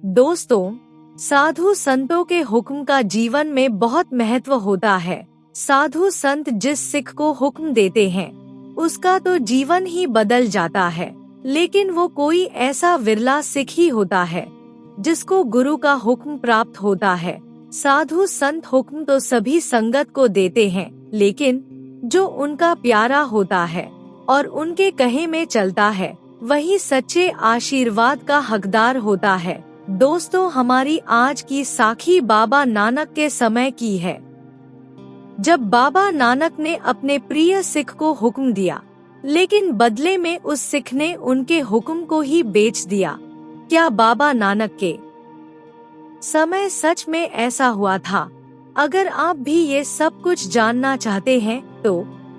दोस्तों, साधु संतों के हुक्म का जीवन में बहुत महत्व होता है। साधु संत जिस सिख को हुक्म देते हैं उसका तो जीवन ही बदल जाता है। लेकिन वो कोई ऐसा विरला सिख ही होता है जिसको गुरु का हुक्म प्राप्त होता है। साधु संत हुक्म तो सभी संगत को देते हैं, लेकिन जो उनका प्यारा होता है और उनके कहे में चलता है वही सच्चे आशीर्वाद का हकदार होता है। दोस्तों, हमारी आज की साखी बाबा नानक के समय की है, जब बाबा नानक ने अपने प्रिय सिख को हुक्म दिया, लेकिन बदले में उस सिख ने उनके हुक्म को ही बेच दिया। क्या बाबा नानक के समय सच में ऐसा हुआ था? अगर आप भी ये सब कुछ जानना चाहते हैं तो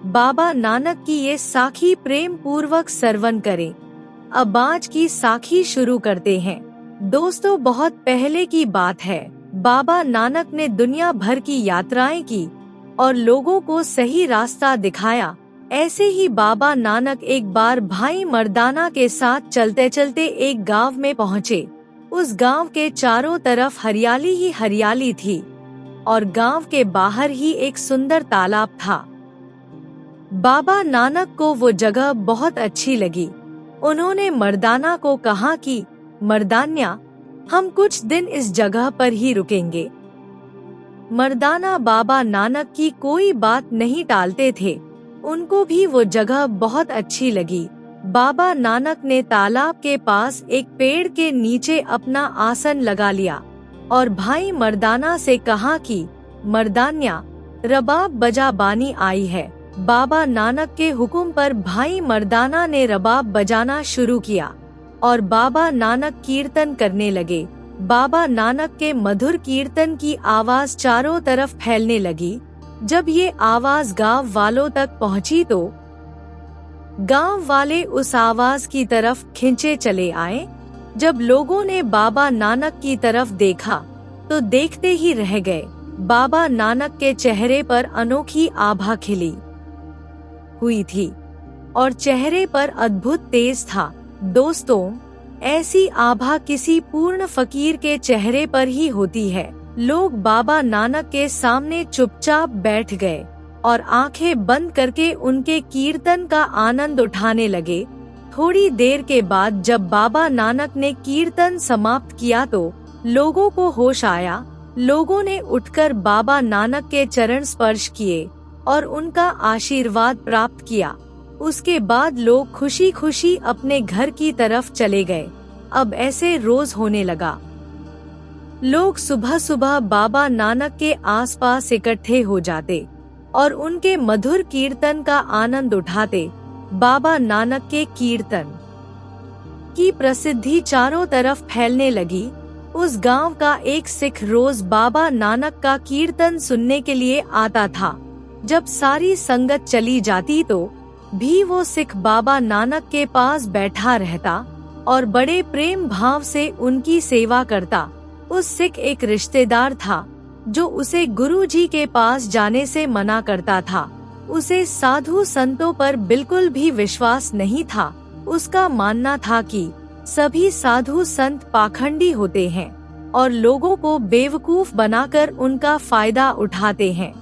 बाबा नानक की ये साखी प्रेम पूर्वक श्रवण करें। अब आज की साखी शुरू करते हैं। दोस्तों, बहुत पहले की बात है, बाबा नानक ने दुनिया भर की यात्राएं की और लोगों को सही रास्ता दिखाया। ऐसे ही बाबा नानक एक बार भाई मर्दाना के साथ चलते चलते एक गांव में पहुँचे। उस गांव के चारों तरफ हरियाली ही हरियाली थी और गांव के बाहर ही एक सुंदर तालाब था। बाबा नानक को वो जगह बहुत अच्छी लगी। उन्होंने मर्दाना को कहा कि मर्दान्या, हम कुछ दिन इस जगह पर ही रुकेंगे। मर्दाना बाबा नानक की कोई बात नहीं टालते थे। उनको भी वो जगह बहुत अच्छी लगी। बाबा नानक ने तालाब के पास एक पेड़ के नीचे अपना आसन लगा लिया और भाई मर्दाना से कहा कि मर्दान्या, रबाब बजा बानी आई है। बाबा नानक के हुक्म पर भाई मर्दाना ने रबाब बजाना शुरू किया और बाबा नानक कीर्तन करने लगे। बाबा नानक के मधुर कीर्तन की आवाज चारों तरफ फैलने लगी। जब ये आवाज गांव वालों तक पहुंची तो गांव वाले उस आवाज की तरफ खिंचे चले आए। जब लोगों ने बाबा नानक की तरफ देखा तो देखते ही रह गए। बाबा नानक के चेहरे पर अनोखी आभा खिली हुई थी और चेहरे पर अद्भुत तेज था। दोस्तों, ऐसी आभा किसी पूर्ण फकीर के चेहरे पर ही होती है। लोग बाबा नानक के सामने चुपचाप बैठ गए और आंखें बंद करके उनके कीर्तन का आनंद उठाने लगे। थोड़ी देर के बाद जब बाबा नानक ने कीर्तन समाप्त किया तो लोगों को होश आया। लोगों ने उठकर बाबा नानक के चरण स्पर्श किए और उनका आशीर्वाद प्राप्त किया। उसके बाद लोग खुशी खुशी अपने घर की तरफ चले गए। अब ऐसे रोज होने लगा। लोग सुबह सुबह बाबा नानक के आसपास इकट्ठे हो जाते और उनके मधुर कीर्तन का आनंद उठाते। बाबा नानक के कीर्तन की प्रसिद्धि चारों तरफ फैलने लगी। उस गांव का एक सिख रोज बाबा नानक का कीर्तन सुनने के लिए आता था। जब सारी संगत चली जाती तो भी वो सिख बाबा नानक के पास बैठा रहता और बड़े प्रेम भाव से उनकी सेवा करता। उस सिख एक रिश्तेदार था जो उसे गुरुजी के पास जाने से मना करता था। उसे साधु संतों पर बिल्कुल भी विश्वास नहीं था। उसका मानना था कि सभी साधु संत पाखंडी होते हैं और लोगों को बेवकूफ बनाकर उनका फायदा उठाते हैं।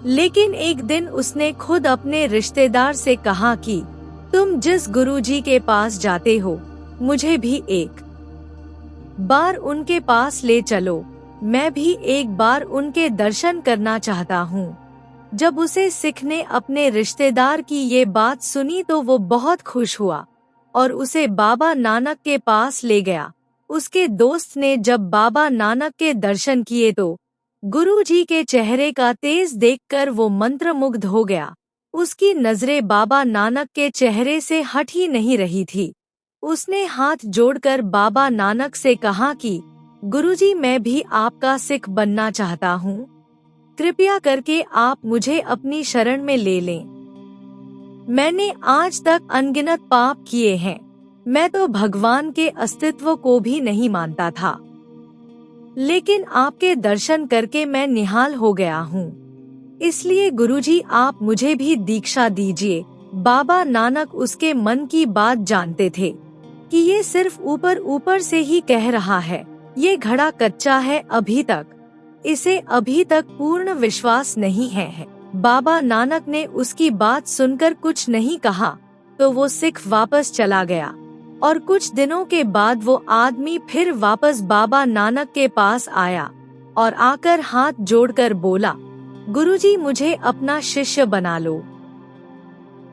लेकिन एक दिन उसने खुद अपने रिश्तेदार से कहा कि तुम जिस गुरुजी के पास जाते हो मुझे भी एक बार उनके पास ले चलो। मैं भी एक बार उनके दर्शन करना चाहता हूँ। जब उसे सिख ने अपने रिश्तेदार की ये बात सुनी तो वो बहुत खुश हुआ और उसे बाबा नानक के पास ले गया। उसके दोस्त ने जब बाबा नानक के दर्शन किए तो गुरुजी के चेहरे का तेज देखकर वो मंत्रमुग्ध हो गया। उसकी नजरें बाबा नानक के चेहरे से हट ही नहीं रही थी। उसने हाथ जोड़कर बाबा नानक से कहा कि गुरुजी, मैं भी आपका सिख बनना चाहता हूँ। कृपया करके आप मुझे अपनी शरण में ले लें। मैंने आज तक अनगिनत पाप किए हैं। मैं तो भगवान के अस्तित्व को भी नहीं मानता था, लेकिन आपके दर्शन करके मैं निहाल हो गया हूँ। इसलिए गुरुजी, आप मुझे भी दीक्षा दीजिए। बाबा नानक उसके मन की बात जानते थे कि ये सिर्फ ऊपर ऊपर से ही कह रहा है। ये घड़ा कच्चा है अभी तक, इसे अभी तक पूर्ण विश्वास नहीं है। बाबा नानक ने उसकी बात सुनकर कुछ नहीं कहा तो वो सिख वापस चला गया और कुछ दिनों के बाद वो आदमी फिर वापस बाबा नानक के पास आया और आकर हाथ जोड़कर बोला, गुरुजी मुझे अपना शिष्य बना लो।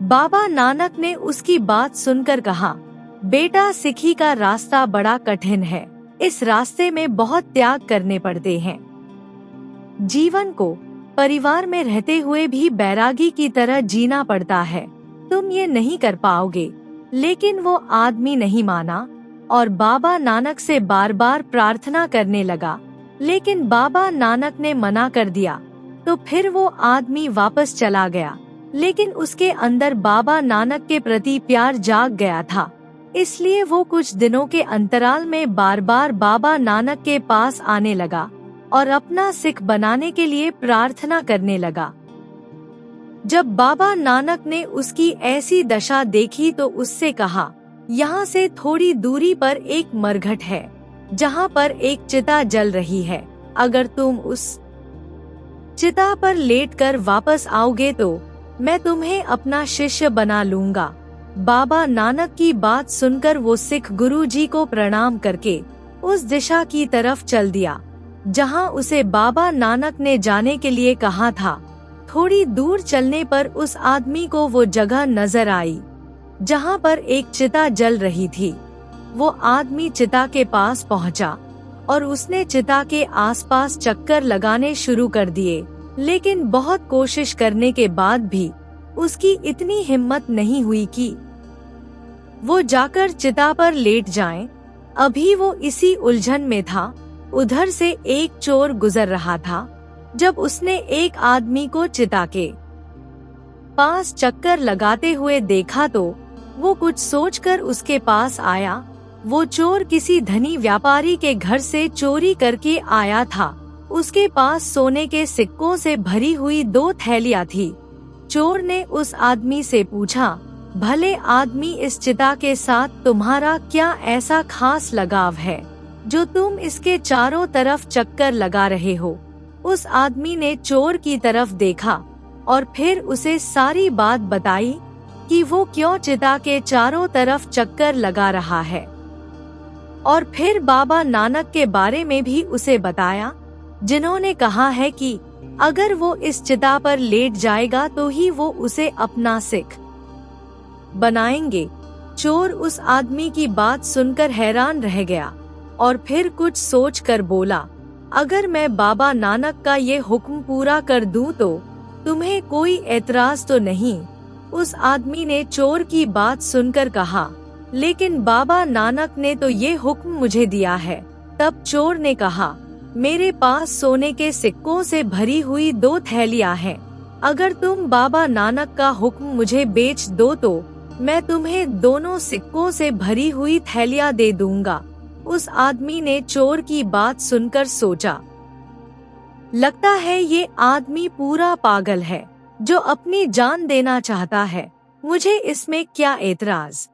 बाबा नानक ने उसकी बात सुनकर कहा, बेटा सिखी का रास्ता बड़ा कठिन है, इस रास्ते में बहुत त्याग करने पड़ते हैं। जीवन को परिवार में रहते हुए भी बैरागी की तरह जीना पड़ता है, तुम ये नहीं कर पाओगे। लेकिन वो आदमी नहीं माना और बाबा नानक से बार बार प्रार्थना करने लगा, लेकिन बाबा नानक ने मना कर दिया। तो फिर वो आदमी वापस चला गया, लेकिन उसके अंदर बाबा नानक के प्रति प्यार जाग गया था, इसलिए वो कुछ दिनों के अंतराल में बार बार बाबा नानक के पास आने लगा और अपना सिख बनाने के लिए प्रार्थना करने लगा। जब बाबा नानक ने उसकी ऐसी दशा देखी तो उससे कहा, यहाँ से थोड़ी दूरी पर एक मरघट है जहाँ पर एक चिता जल रही है, अगर तुम उस चिता पर लेटकर वापस आओगे तो मैं तुम्हें अपना शिष्य बना लूंगा। बाबा नानक की बात सुनकर वो सिख गुरुजी को प्रणाम करके उस दिशा की तरफ चल दिया जहाँ उसे बाबा नानक ने जाने के लिए कहा था। थोड़ी दूर चलने पर उस आदमी को वो जगह नजर आई जहाँ पर एक चिता जल रही थी। वो आदमी चिता के पास पहुँचा और उसने चिता के आसपास चक्कर लगाने शुरू कर दिए, लेकिन बहुत कोशिश करने के बाद भी उसकी इतनी हिम्मत नहीं हुई कि वो जाकर चिता पर लेट जाए। अभी वो इसी उलझन में था, उधर से एक चोर गुजर रहा था। जब उसने एक आदमी को चिता के पास चक्कर लगाते हुए देखा तो वो कुछ सोचकर उसके पास आया। वो चोर किसी धनी व्यापारी के घर से चोरी करके आया था। उसके पास सोने के सिक्कों से भरी हुई 2 थैलियां थी। चोर ने उस आदमी से पूछा, भले आदमी, इस चिता के साथ तुम्हारा क्या ऐसा खास लगाव है जो तुम इसके चारों तरफ चक्कर लगा रहे हो? उस आदमी ने चोर की तरफ देखा और फिर उसे सारी बात बताई कि वो क्यों चिता के चारों तरफ चक्कर लगा रहा है, और फिर बाबा नानक के बारे में भी उसे बताया, जिन्होंने कहा है कि अगर वो इस चिता पर लेट जाएगा तो ही वो उसे अपना सिख बनाएंगे। चोर उस आदमी की बात सुनकर हैरान रह गया और फिर कुछ सोचकर बोला, अगर मैं बाबा नानक का ये हुक्म पूरा कर दूं तो तुम्हें कोई एतराज तो नहीं? उस आदमी ने चोर की बात सुनकर कहा, लेकिन बाबा नानक ने तो ये हुक्म मुझे दिया है। तब चोर ने कहा, मेरे पास सोने के सिक्कों से भरी हुई 2 थैलियां हैं, अगर तुम बाबा नानक का हुक्म मुझे बेच दो तो मैं तुम्हें दोनों सिक्कों से भरी हुई थैलियां दे दूंगा। उस आदमी ने चोर की बात सुनकर सोचा, लगता है ये आदमी पूरा पागल है जो अपनी जान देना चाहता है, मुझे इसमें क्या एतराज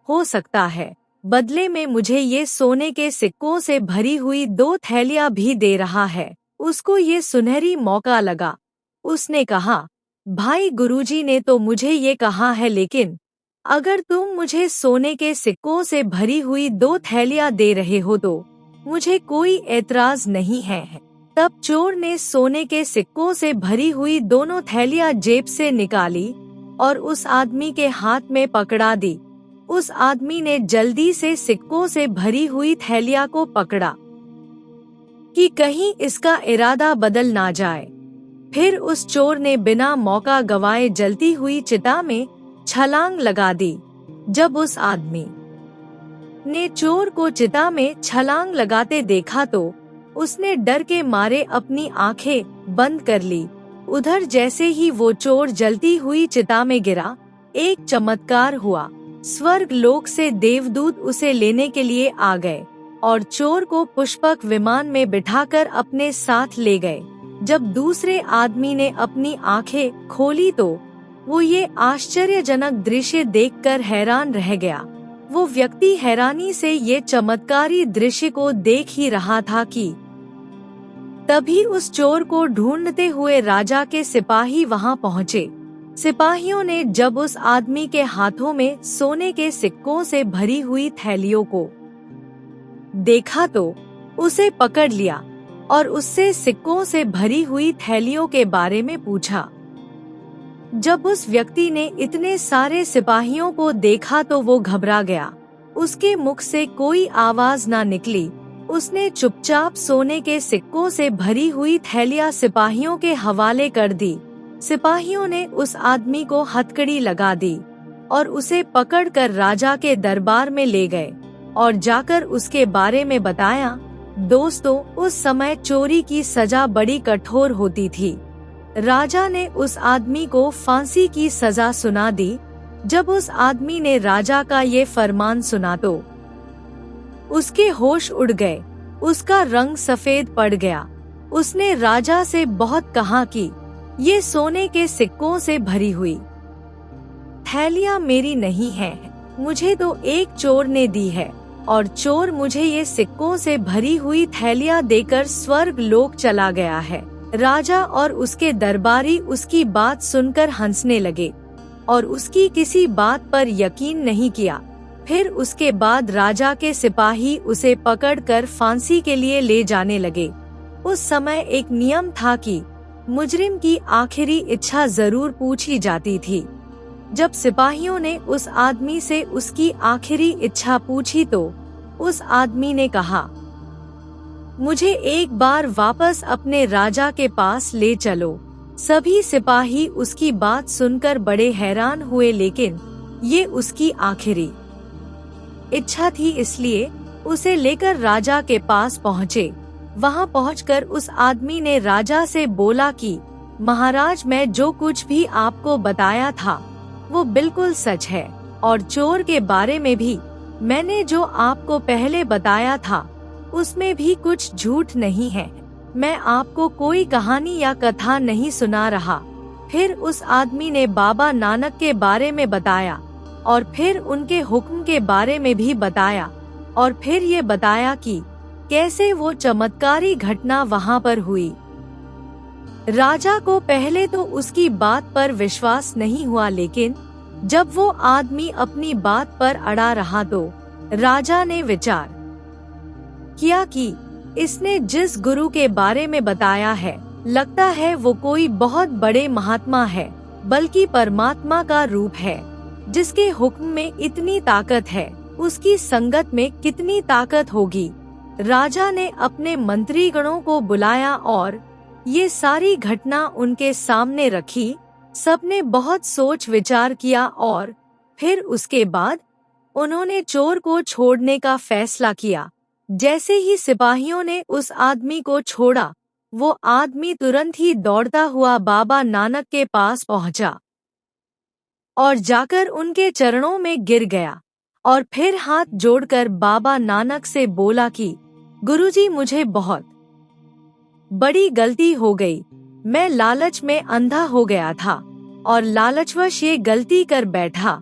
हो सकता है? बदले में मुझे ये सोने के सिक्कों से भरी हुई 2 थैलियां भी दे रहा है। उसको ये सुनहरी मौका लगा। उसने कहा, भाई गुरुजी ने तो मुझे ये कहा है, लेकिन अगर तुम मुझे सोने के सिक्कों से भरी हुई 2 थैलियां दे रहे हो तो मुझे कोई एतराज नहीं है। तब चोर ने सोने के सिक्कों से भरी हुई दोनों थैलियां जेब से निकाली और उस आदमी के हाथ में पकड़ा दी। उस आदमी ने जल्दी से सिक्कों से भरी हुई थैलियां को पकड़ा कि कहीं इसका इरादा बदल ना जाए। फिर उस चोर ने बिना मौका गवाए जलती हुई चिता में छलांग लगा दी। जब उस आदमी ने चोर को चिता में छलांग लगाते देखा तो उसने डर के मारे अपनी आंखें बंद कर ली। उधर जैसे ही वो चोर जलती हुई चिता में गिरा, एक चमत्कार हुआ। स्वर्ग लोक से देवदूत उसे लेने के लिए आ गए और चोर को पुष्पक विमान में बिठाकर अपने साथ ले गए। जब दूसरे आदमी ने अपनी आंखें खोली तो वो ये आश्चर्यजनक दृश्य देखकर हैरान रह गया। वो व्यक्ति हैरानी से ये चमत्कारी दृश्य को देख ही रहा था कि तभी उस चोर को ढूंढते हुए राजा के सिपाही वहां पहुंचे। सिपाहियों ने जब उस आदमी के हाथों में सोने के सिक्कों से भरी हुई थैलियों को देखा तो उसे पकड़ लिया और उससे सिक्कों से भरी हुई थैलियों के बारे में पूछा। जब उस व्यक्ति ने इतने सारे सिपाहियों को देखा तो वो घबरा गया। उसके मुख से कोई आवाज ना निकली। उसने चुपचाप सोने के सिक्कों से भरी हुई थैलियां सिपाहियों के हवाले कर दी। सिपाहियों ने उस आदमी को हथकड़ी लगा दी और उसे पकड़कर राजा के दरबार में ले गए और जाकर उसके बारे में बताया। दोस्तों, उस समय चोरी की सजा बड़ी कठोर होती थी। राजा ने उस आदमी को फांसी की सजा सुना दी। जब उस आदमी ने राजा का ये फरमान सुना तो उसके होश उड़ गए। उसका रंग सफेद पड़ गया। उसने राजा से बहुत कहा कि ये सोने के सिक्कों से भरी हुई थैलियां मेरी नहीं हैं, मुझे तो एक चोर ने दी है और चोर मुझे ये सिक्कों से भरी हुई थैलियां देकर स्वर्ग लोक चला गया है। राजा और उसके दरबारी उसकी बात सुनकर हंसने लगे और उसकी किसी बात पर यकीन नहीं किया। फिर उसके बाद राजा के सिपाही उसे पकड़कर फांसी के लिए ले जाने लगे। उस समय एक नियम था कि मुजरिम की आखिरी इच्छा जरूर पूछी जाती थी। जब सिपाहियों ने उस आदमी से उसकी आखिरी इच्छा पूछी तो उस आदमी ने कहा, मुझे एक बार वापस अपने राजा के पास ले चलो। सभी सिपाही उसकी बात सुनकर बड़े हैरान हुए, लेकिन ये उसकी आखिरी इच्छा थी, इसलिए उसे लेकर राजा के पास पहुँचे। वहां पहुंचकर उस आदमी ने राजा से बोला कि महाराज, मैं जो कुछ भी आपको बताया था वो बिल्कुल सच है और चोर के बारे में भी मैंने जो आपको पहले बताया था उसमें भी कुछ झूठ नहीं है। मैं आपको कोई कहानी या कथा नहीं सुना रहा। फिर उस आदमी ने बाबा नानक के बारे में बताया और फिर उनके हुक्म के बारे में भी बताया और फिर ये बताया कि कैसे वो चमत्कारी घटना वहाँ पर हुई। राजा को पहले तो उसकी बात पर विश्वास नहीं हुआ, लेकिन जब वो आदमी अपनी बात पर अड़ा रहा तो राजा ने विचार किया कि इसने जिस गुरु के बारे में बताया है, लगता है वो कोई बहुत बड़े महात्मा है, बल्कि परमात्मा का रूप है। जिसके हुक्म में इतनी ताकत है, उसकी संगत में कितनी ताकत होगी। राजा ने अपने मंत्रीगणों को बुलाया और ये सारी घटना उनके सामने रखी। सबने बहुत सोच विचार किया और फिर उसके बाद उन्होंने चोर को छोड़ने का फैसला किया। जैसे ही सिपाहियों ने उस आदमी को छोड़ा, वो आदमी तुरंत ही दौड़ता हुआ बाबा नानक के पास पहुंचा और जाकर उनके चरणों में गिर गया और फिर हाथ जोड़कर बाबा नानक से बोला कि गुरुजी, मुझे बहुत बड़ी गलती हो गई। मैं लालच में अंधा हो गया था और लालचवश ये गलती कर बैठा।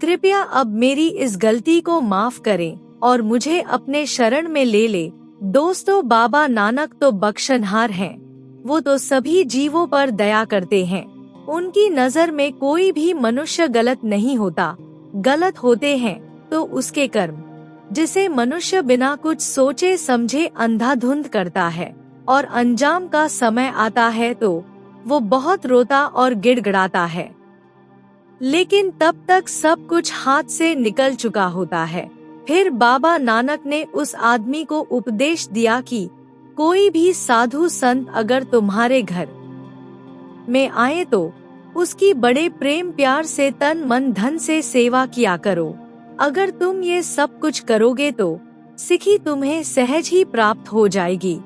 कृपया अब मेरी इस गलती को माफ करें और मुझे अपने शरण में ले ले। दोस्तों, बाबा नानक तो बख्शनहार हैं। वो तो सभी जीवों पर दया करते हैं। उनकी नजर में कोई भी मनुष्य गलत नहीं होता। गलत होते हैं तो उसके कर्म, जिसे मनुष्य बिना कुछ सोचे समझे अंधाधुंध करता है और अंजाम का समय आता है तो वो बहुत रोता और गिड़गिड़ाता है, लेकिन तब तक सब कुछ हाथ से निकल चुका होता है। फिर बाबा नानक ने उस आदमी को उपदेश दिया कि कोई भी साधु संत अगर तुम्हारे घर में आए तो उसकी बड़े प्रेम प्यार से तन मन धन से सेवा किया करो। अगर तुम ये सब कुछ करोगे तो सिखी तुम्हें सहज ही प्राप्त हो जाएगी।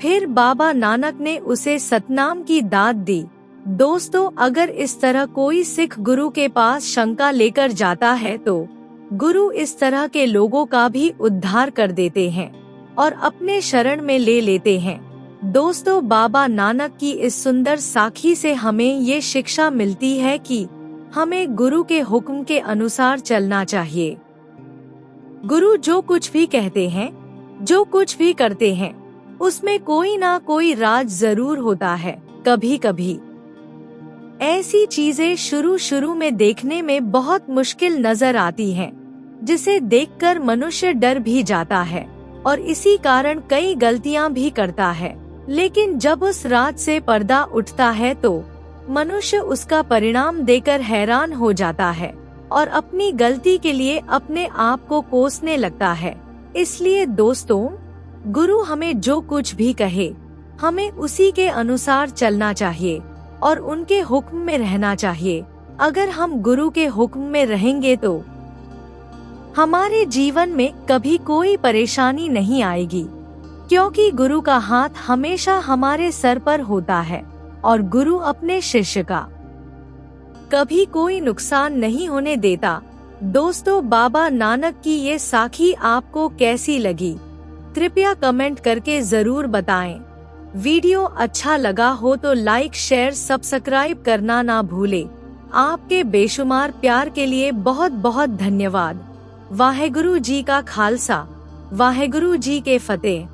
फिर बाबा नानक ने उसे सतनाम की दात दी। दोस्तों, अगर इस तरह कोई सिख गुरु के पास शंका लेकर जाता है तो गुरु इस तरह के लोगों का भी उद्धार कर देते हैं और अपने शरण में ले लेते हैं। दोस्तों, बाबा नानक की इस सुंदर साखी से हमें ये शिक्षा मिलती है कि हमें गुरु के हुक्म के अनुसार चलना चाहिए। गुरु जो कुछ भी कहते हैं, जो कुछ भी करते हैं, उसमें कोई ना कोई राज जरूर होता है। कभी कभी ऐसी चीजें शुरू में देखने में बहुत मुश्किल नजर आती हैं, जिसे देखकर मनुष्य डर भी जाता है और इसी कारण कई गलतियां भी करता है। लेकिन जब उस राज से पर्दा उठता है तो मनुष्य उसका परिणाम देकर हैरान हो जाता है और अपनी गलती के लिए अपने आप को कोसने लगता है। इसलिए दोस्तों, गुरु हमें जो कुछ भी कहे, हमें उसी के अनुसार चलना चाहिए और उनके हुक्म में रहना चाहिए। अगर हम गुरु के हुक्म में रहेंगे तो हमारे जीवन में कभी कोई परेशानी नहीं आएगी, क्योंकि गुरु का हाथ हमेशा हमारे सर पर होता है और गुरु अपने शिष्य का कभी कोई नुकसान नहीं होने देता। दोस्तों, बाबा नानक की ये साखी आपको कैसी लगी? कृपया कमेंट करके जरूर बताएं। वीडियो अच्छा लगा हो तो लाइक, शेयर, सब्सक्राइब करना ना भूले। आपके बेशुमार प्यार के लिए बहुत बहुत धन्यवाद। वाहेगुरु जी का खालसा, वाहेगुरु जी के फतेह।